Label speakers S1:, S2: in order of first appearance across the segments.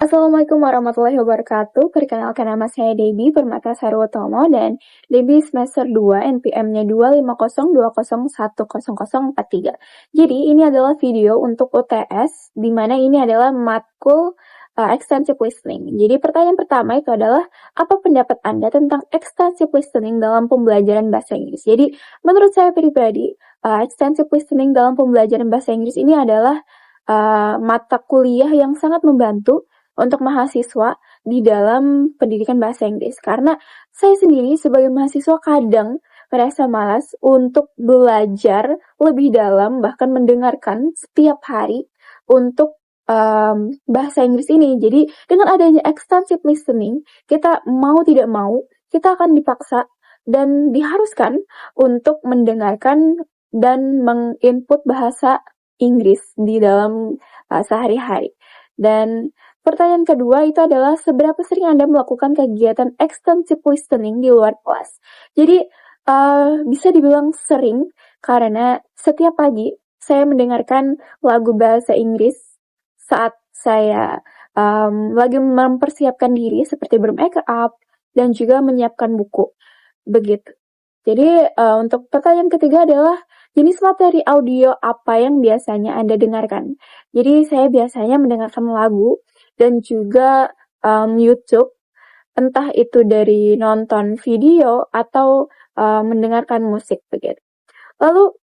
S1: Assalamualaikum warahmatullahi wabarakatuh. Perkenalkan nama saya Debbie Permata Sarwotomo dan Debbie semester 2 NPM-nya 250201043. Jadi ini adalah video untuk UTS di mana ini adalah matkul extensive listening. Jadi pertanyaan pertama itu adalah apa pendapat Anda tentang extensive listening dalam pembelajaran bahasa Inggris? Jadi menurut saya pribadi, extensive listening dalam pembelajaran bahasa Inggris ini adalah mata kuliah yang sangat membantu untuk mahasiswa di dalam pendidikan bahasa Inggris. Karena saya sendiri sebagai mahasiswa kadang merasa malas untuk belajar lebih dalam, bahkan mendengarkan setiap hari untuk bahasa Inggris ini. Jadi dengan adanya extensive listening, kita mau tidak mau, kita akan dipaksa dan diharuskan untuk mendengarkan dan menginput bahasa Inggris di dalam sehari-hari. Dan pertanyaan kedua itu adalah seberapa sering Anda melakukan kegiatan extensive listening di luar kelas? Jadi bisa dibilang sering karena setiap pagi saya mendengarkan lagu bahasa Inggris saat saya lagi mempersiapkan diri seperti bermake up dan juga menyiapkan buku. Begitu. Jadi untuk pertanyaan ketiga adalah jenis materi audio apa yang biasanya Anda dengarkan? Jadi saya biasanya mendengarkan lagu dan juga YouTube, entah itu dari nonton video atau mendengarkan musik begitu. Lalu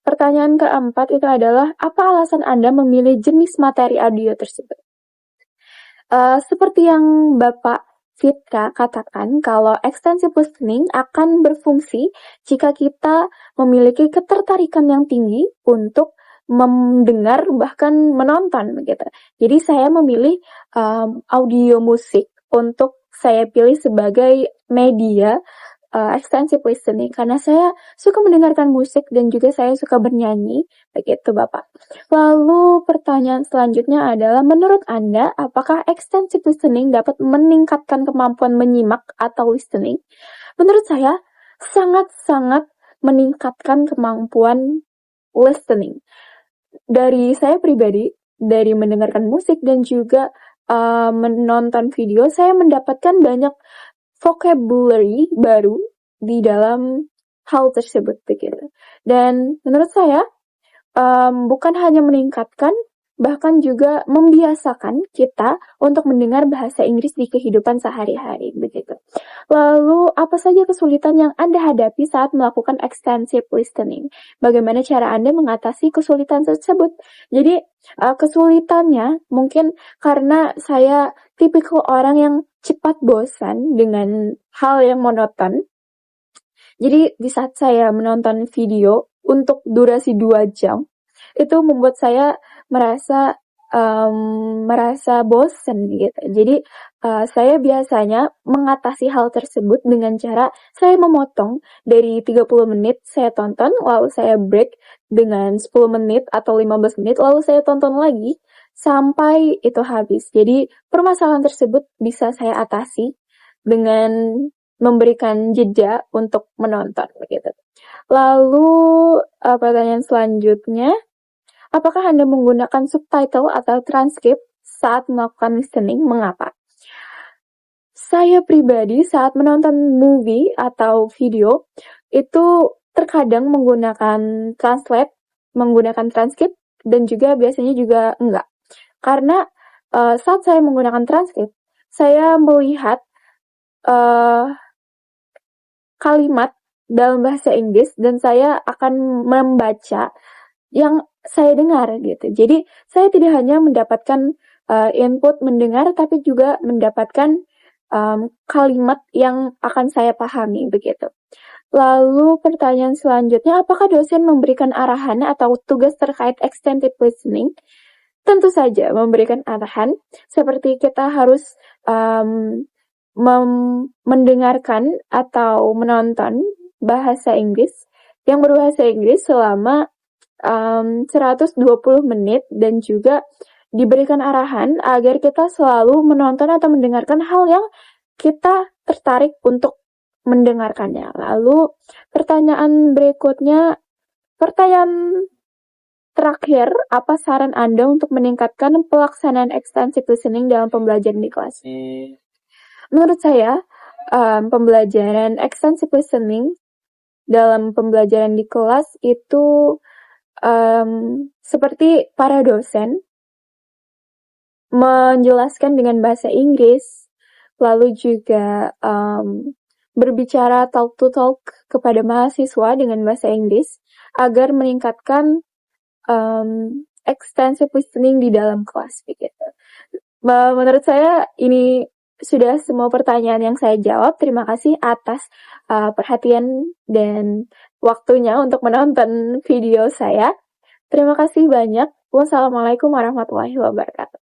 S1: pertanyaan keempat itu adalah apa alasan Anda memilih jenis materi audio tersebut? Seperti yang Bapak Fitra katakan, kalau extensive listening akan berfungsi jika kita memiliki ketertarikan yang tinggi untuk mendengar bahkan menonton begitu. Jadi saya memilih audio musik untuk saya pilih sebagai media extensive listening karena saya suka mendengarkan musik dan juga saya suka bernyanyi, begitu Bapak. Lalu pertanyaan selanjutnya adalah menurut Anda apakah extensive listening dapat meningkatkan kemampuan menyimak atau listening? Menurut saya sangat-sangat meningkatkan kemampuan listening. Dari saya pribadi, dari mendengarkan musik dan juga menonton video, saya mendapatkan banyak vocabulary baru di dalam hal tersebut begitu. Dan menurut saya bukan hanya meningkatkan, bahkan juga membiasakan kita untuk mendengar bahasa Inggris di kehidupan sehari-hari begitu. Lalu apa saja kesulitan yang Anda hadapi saat melakukan extensive listening? Bagaimana cara Anda mengatasi kesulitan tersebut? Jadi kesulitannya mungkin karena saya tipikal orang yang cepat bosan dengan hal yang monoton. Jadi di saat saya menonton video untuk durasi 2 jam, itu membuat saya merasa bosan gitu. Jadi saya biasanya mengatasi hal tersebut dengan cara saya memotong dari 30 menit saya tonton, lalu saya break dengan 10 menit atau 15 menit, lalu saya tonton lagi sampai itu habis. Jadi permasalahan tersebut bisa saya atasi dengan memberikan jeda untuk menonton begitu. Lalu pertanyaan selanjutnya, apakah Anda menggunakan subtitle atau transkrip saat melakukan listening? Mengapa? Saya pribadi saat menonton movie atau video itu terkadang menggunakan translate, menggunakan transkrip dan juga biasanya juga enggak. Karena saat saya menggunakan transkrip, saya melihat kalimat dalam bahasa Inggris dan saya akan membaca yang saya dengar gitu. Jadi saya tidak hanya mendapatkan input mendengar tapi juga mendapatkan kalimat yang akan saya pahami begitu. Lalu pertanyaan selanjutnya, apakah dosen memberikan arahan atau tugas terkait extended listening? Tentu saja memberikan arahan, seperti kita harus mendengarkan atau menonton bahasa Inggris yang berbahasa Inggris selama 120 menit dan juga diberikan arahan agar kita selalu menonton atau mendengarkan hal yang kita tertarik untuk mendengarkannya. Lalu pertanyaan berikutnya, pertanyaan Terakhir, apa saran Anda untuk meningkatkan pelaksanaan extensive listening dalam pembelajaran di kelas? Menurut saya, pembelajaran extensive listening dalam pembelajaran di kelas itu seperti para dosen menjelaskan dengan bahasa Inggris, lalu juga berbicara talk to talk kepada mahasiswa dengan bahasa Inggris agar meningkatkan extensive listening di dalam kelas begitu. Menurut saya ini sudah semua pertanyaan yang saya jawab. Terima kasih atas perhatian dan waktunya untuk menonton video saya. Terima kasih banyak. Wassalamualaikum warahmatullahi wabarakatuh.